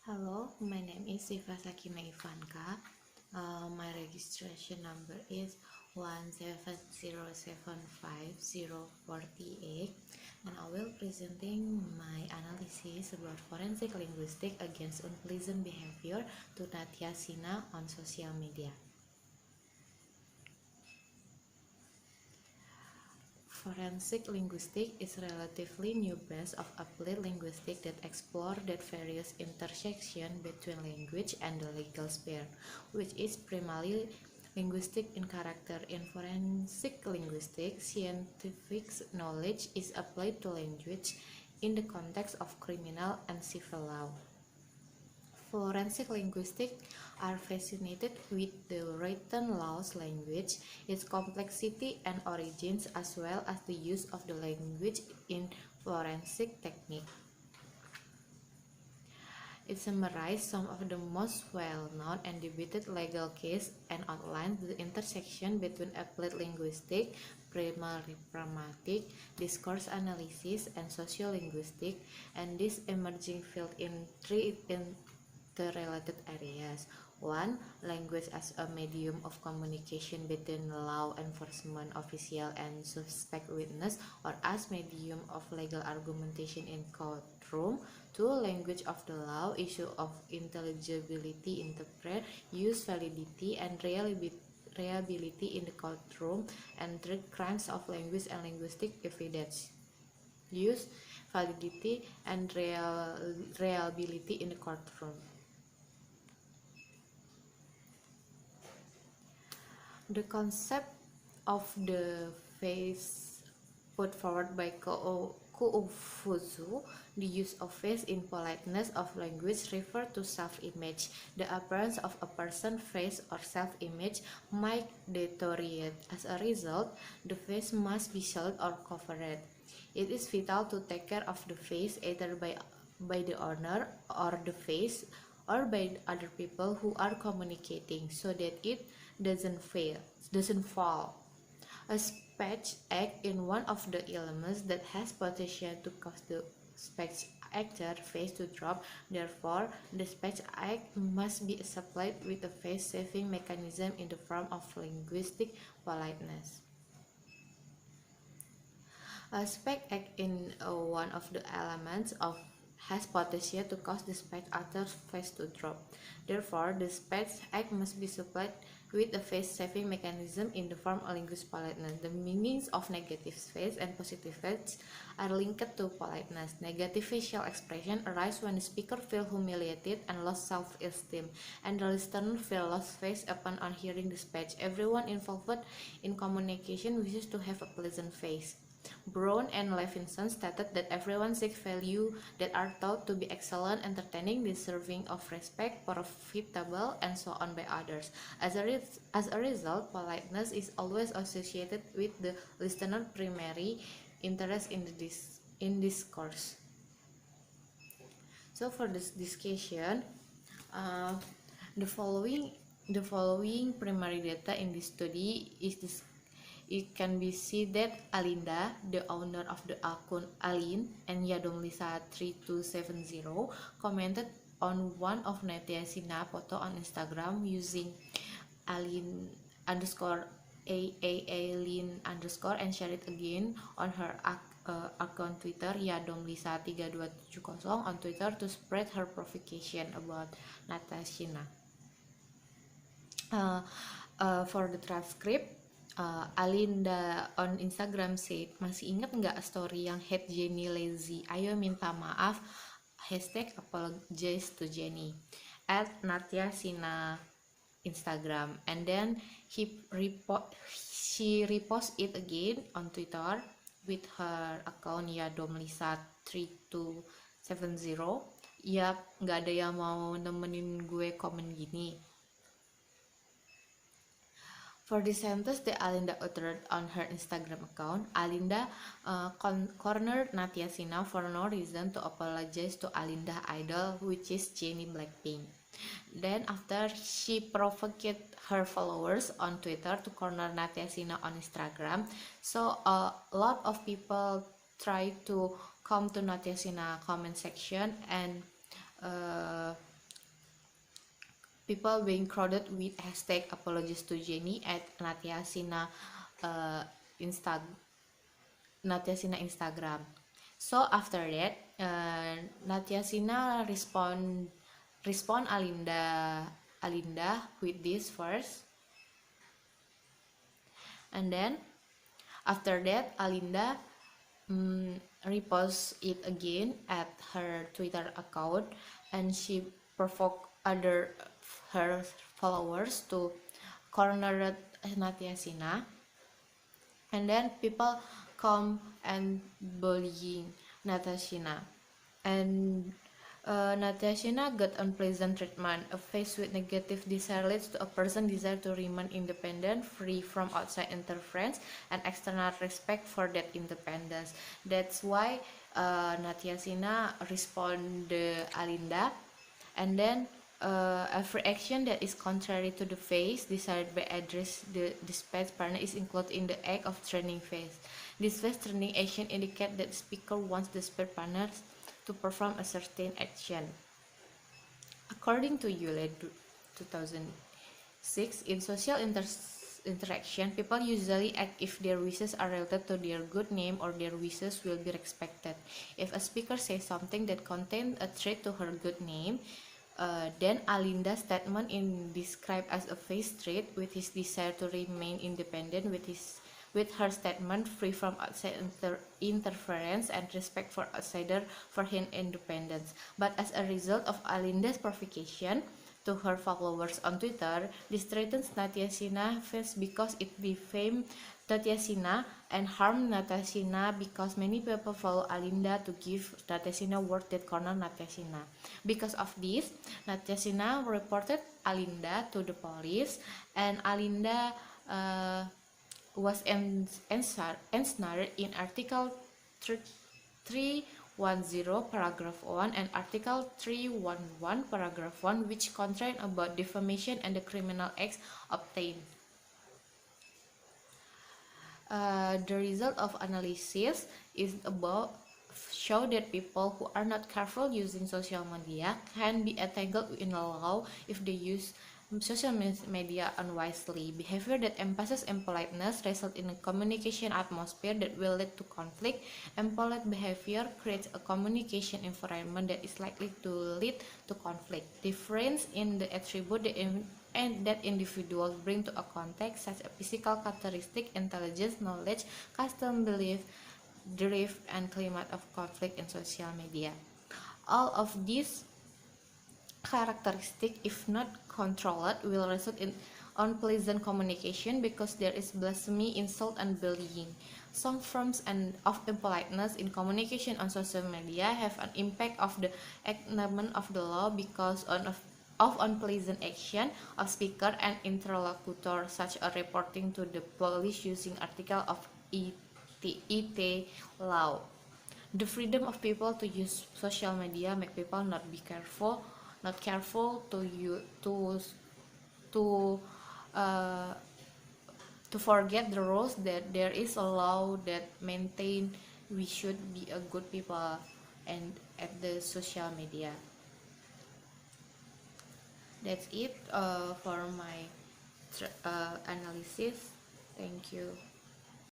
Hello, my name is Syva Shakynah Ivanka. My registration number is 170750048, and I will presenting my analysis about forensic linguistics against unpleasant behavior to Shakynah on social media. Forensic linguistics is a relatively new branch of applied linguistics that explores the various intersections between language and the legal sphere, which is primarily linguistic in character. In forensic linguistics, scientific knowledge is applied to language in the context of criminal and civil law. Forensic linguistics are fascinated with the written laws language, its complexity and origins, as well as the use of the language in forensic technique. It summarizes some of the most well-known and debated legal cases and outlines the intersection between applied linguistics, primary pragmatic, discourse analysis, and sociolinguistics, and this emerging field in three interrelated areas. 1. Language as a medium of communication between law enforcement official and suspect witness, or as medium of legal argumentation in courtroom. 2. Language of the law, issue of intelligibility, interpret, use, validity, and reliability in the courtroom. And 3. Crimes of language and linguistic evidence, use, validity, and reliability in the courtroom. The concept of the face put forward by Kuufuzu, the use of face in politeness of language, refer to self-image. The appearance of a person's face or self-image might deteriorate. As a result, the face must be shielded or covered. It is vital to take care of the face either by the owner or the face or by other people who are communicating, so that it doesn't fall. A speech act is one of the elements that has potential to cause the speech actor face to drop. Therefore, the speech act must be supplied with a face-saving mechanism in the form of linguistic politeness. A speech act in one of the elements of has potential to cause the speech actor's face to drop. Therefore, the speech act must be supplied with a face-saving mechanism in the form of linguistic politeness. The meanings of negative face and positive face are linked to politeness. Negative facial expression arise when the speaker feels humiliated and lost self-esteem, and the listener feels lost face upon hearing the speech. Everyone involved in communication wishes to have a pleasant face. Brown and Levinson stated that everyone seeks values that are thought to be excellent, entertaining, deserving of respect, profitable, and so on by others. As a result, politeness is always associated with the listener's primary interest in discourse. So for this discussion, the following primary data in this study is this. It can be seen that Alinda, the owner of the account Alin and Yadomlisa3270, commented on one of Shakynah photo on Instagram using Alin underscore Alin underscore and shared it again on her account Twitter Yadomlisa3270 on Twitter to spread her provocation about Shakynah. For the transcript, Alinda on Instagram said, masih ingat nggak story yang hate Jenny lazy? Ayo minta maaf. #apologize to Jenny @Shakynah Instagram. And then she repost it again on Twitter with her account Yadomlisa3270. Yap, nggak ada yang mau nemenin gue komen gini. For this sentence that Alinda uttered on her Instagram account, Alinda cornered Shakynah for no reason to apologize to Alinda idol, which is Jennie Blackpink. Then after she provoked her followers on Twitter to corner Shakynah on Instagram, so a lot of people try to come to Shakynah comment section and people being crowded with hashtag apologies to Jenny at uh, Insta Instagram. So after that, Natyasina respond Alinda with this first, and then after that Alinda reposts it again at her Twitter account, and she provoked other her followers to corner Natyasina, and then people come and bullying Natyasina, and Natyasina got unpleasant treatment. A face with negative desire leads to a person desire to remain independent, free from outside interference and external respect for that independence. That's why Natyasina respond Alinda, and then every action that is contrary to the phase desired by address the speech partner is included in the act of training phase. This phase training action indicates that the speaker wants the speech partner to perform a certain action. According to Yule 2006, in social interaction, people usually act if their wishes are related to their good name or their wishes will be respected. If a speaker says something that contains a threat to her good name, then Alinda's statement is described as a phase trait with his desire to remain independent, with her statement free from outside interference and respect for outsider for her independence. But as a result of Alinda's provocation to her followers on Twitter, this threatens Natyasina face because it defamed Natyasina and harmed Natyasina because many people follow Alinda to give Natyasina word that corner Natyasina. Because of this, Natyasina reported Alinda to the police, and Alinda was ensnared in Article 310 paragraph 1 and Article 311 paragraph 1, which contain about defamation and the criminal acts obtained. The result of analysis is about show that people who are not careful using social media can be entangled in a law if they use social media unwisely. Behavior that emphasizes impoliteness results in a communication atmosphere that will lead to conflict. Impolite behavior creates a communication environment that is likely to lead to conflict. Difference in the attribute that individuals bring to a context, such as physical characteristic, intelligence, knowledge, custom, belief, drift, and climate of conflict in social media. All of these characteristics, if not controlled, will result in unpleasant communication because there is blasphemy, insult, and bullying. Some forms of impoliteness in communication on social media have an impact of the enactment of the law because of unpleasant action of speaker and interlocutor, such as reporting to the police using article of IT law. The freedom of people to use social media make people not careful uh, to forget the rules that there is a law that maintain we should be a good people and at the social media. That's it for my analysis. Thank you.